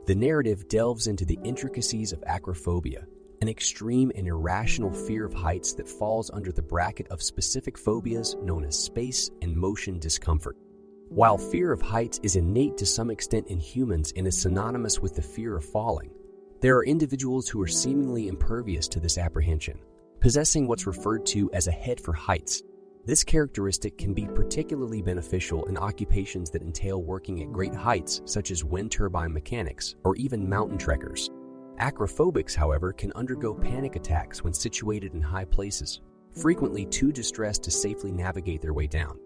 The narrative delves into the intricacies of acrophobia, an extreme and irrational fear of heights that falls under the bracket of specific phobias known as space and motion discomfort. While fear of heights is innate to some extent in humans and is synonymous with the fear of falling, there are individuals who are seemingly impervious to this apprehension, possessing what's referred to as a head for heights. This characteristic can be particularly beneficial in occupations that entail working at great heights, such as wind turbine mechanics or even mountain trekkers. Acrophobics, however, can undergo panic attacks when situated in high places, frequently too distressed to safely navigate their way down.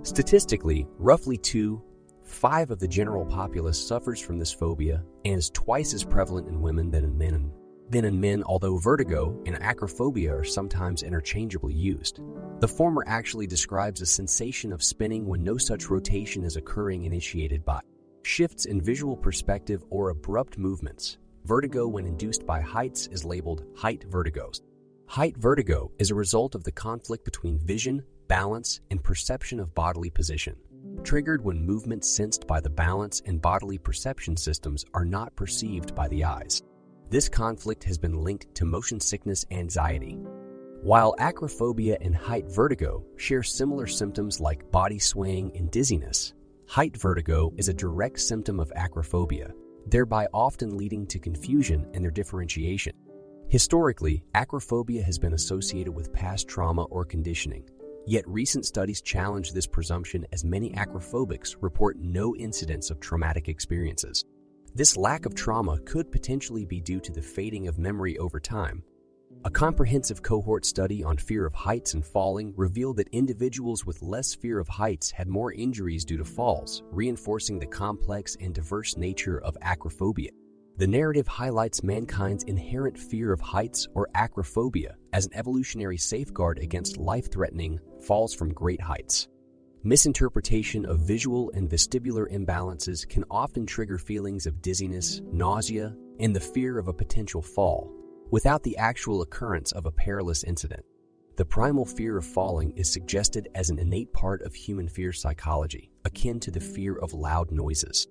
Statistically, roughly 2/5 of the general populace suffers from this phobia and is twice as prevalent in women than in men, although vertigo and acrophobia are sometimes interchangeably used. The former actually describes a sensation of spinning when no such rotation is occurring, initiated by shifts in visual perspective or abrupt movements. Vertigo when induced by heights is labeled height vertigo. Height vertigo is a result of the conflict between vision, balance, and perception of bodily position, triggered when movements sensed by the balance and bodily perception systems are not perceived by the eyes. This conflict has been linked to motion sickness anxiety. While acrophobia and height vertigo share similar symptoms like body swaying and dizziness, height vertigo is a direct symptom of acrophobia, thereby often leading to confusion in their differentiation. Historically, acrophobia has been associated with past trauma or conditioning, yet recent studies challenge this presumption as many acrophobics report no incidents of traumatic experiences. This lack of trauma could potentially be due to the fading of memory over time. A comprehensive cohort study on fear of heights and falling revealed that individuals with less fear of heights had more injuries due to falls, reinforcing the complex and diverse nature of acrophobia. The narrative highlights mankind's inherent fear of heights or acrophobia as an evolutionary safeguard against life-threatening falls from great heights. Misinterpretation of visual and vestibular imbalances can often trigger feelings of dizziness, nausea, and the fear of a potential fall, without the actual occurrence of a perilous incident. The primal fear of falling is suggested as an innate part of human fear psychology, akin to the fear of loud noises.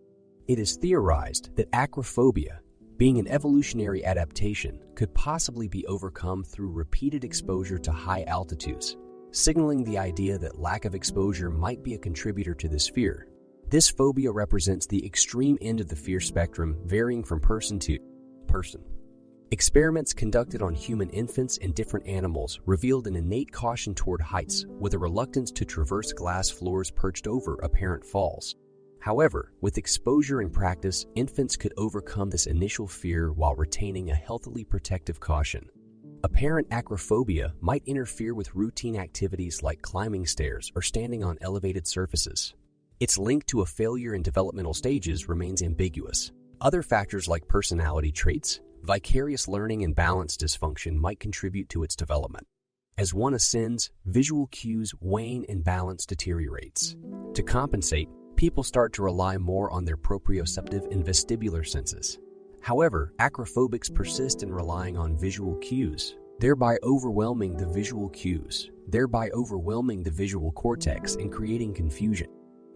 It is theorized that acrophobia, being an evolutionary adaptation, could possibly be overcome through repeated exposure to high altitudes, signaling the idea that lack of exposure might be a contributor to this fear. This phobia represents the extreme end of the fear spectrum, varying from person to person. Experiments conducted on human infants and different animals revealed an innate caution toward heights, with a reluctance to traverse glass floors perched over apparent falls. However, with exposure and practice, infants could overcome this initial fear while retaining a healthily protective caution. Apparent acrophobia might interfere with routine activities like climbing stairs or standing on elevated surfaces. Its link to a failure in developmental stages remains ambiguous. Other factors like personality traits, vicarious learning, and balance dysfunction might contribute to its development. As one ascends, visual cues wane and balance deteriorates. To compensate, people start to rely more on their proprioceptive and vestibular senses. However, acrophobics persist in relying on visual cues, thereby overwhelming the visual cortex and creating confusion.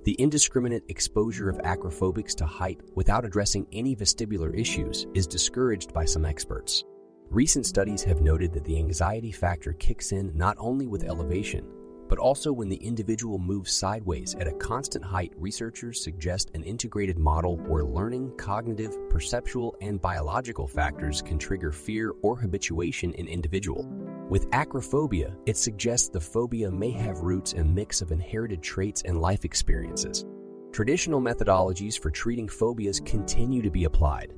The indiscriminate exposure of acrophobics to height without addressing any vestibular issues is discouraged by some experts. Recent studies have noted that the anxiety factor kicks in not only with elevation, but also when the individual moves sideways at a constant height. Researchers suggest an integrated model where learning, cognitive, perceptual, and biological factors can trigger fear or habituation in individual. With acrophobia, it suggests the phobia may have roots in a mix of inherited traits and life experiences. Traditional methodologies for treating phobias continue to be applied.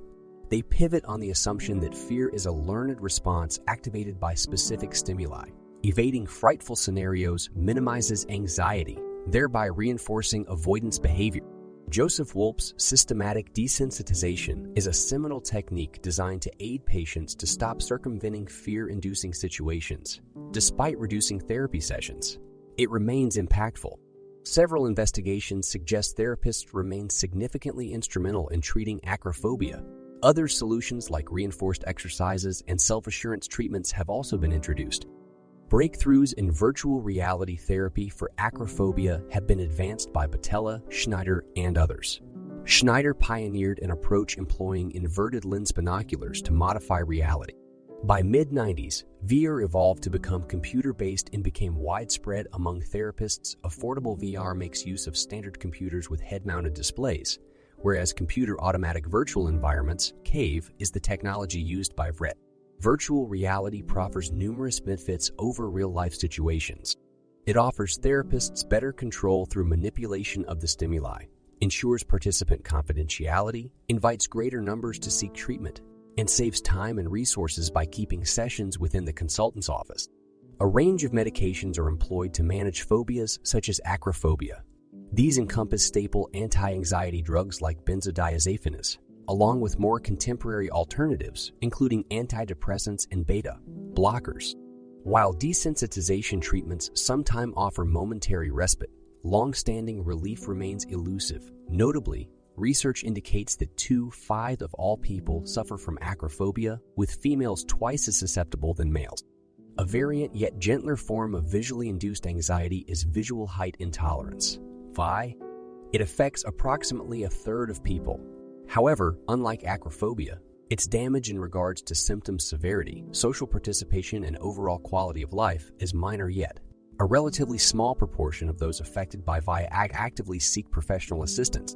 They pivot on the assumption that fear is a learned response activated by specific stimuli. Evading frightful scenarios minimizes anxiety, thereby reinforcing avoidance behavior. Joseph Wolpe's systematic desensitization is a seminal technique designed to aid patients to stop circumventing fear-inducing situations, despite reducing therapy sessions. It remains impactful. Several investigations suggest therapists remain significantly instrumental in treating acrophobia. Other solutions like reinforced exercises and self-assurance treatments have also been introduced. Breakthroughs in virtual reality therapy for acrophobia have been advanced by Batella, Schneider, and others. Schneider pioneered an approach employing inverted lens binoculars to modify reality. By mid-90s, VR evolved to become computer-based and became widespread among therapists. Affordable VR makes use of standard computers with head-mounted displays, whereas computer automatic virtual environments, CAVE, is the technology used by VRET. Virtual reality proffers numerous benefits over real-life situations. It offers therapists better control through manipulation of the stimuli, ensures participant confidentiality, invites greater numbers to seek treatment, and saves time and resources by keeping sessions within the consultant's office. A range of medications are employed to manage phobias such as acrophobia. These encompass staple anti-anxiety drugs like benzodiazepines, along with more contemporary alternatives, including antidepressants and beta blockers. While desensitization treatments sometimes offer momentary respite, long-standing relief remains elusive. Notably, research indicates that 2/5 of all people suffer from acrophobia, with females twice as susceptible than males. A variant yet gentler form of visually induced anxiety is visual height intolerance, VI. It affects approximately a third of people. However, unlike acrophobia, its damage in regards to symptom severity, social participation, and overall quality of life is minor yet. A relatively small proportion of those affected by VI actively seek professional assistance.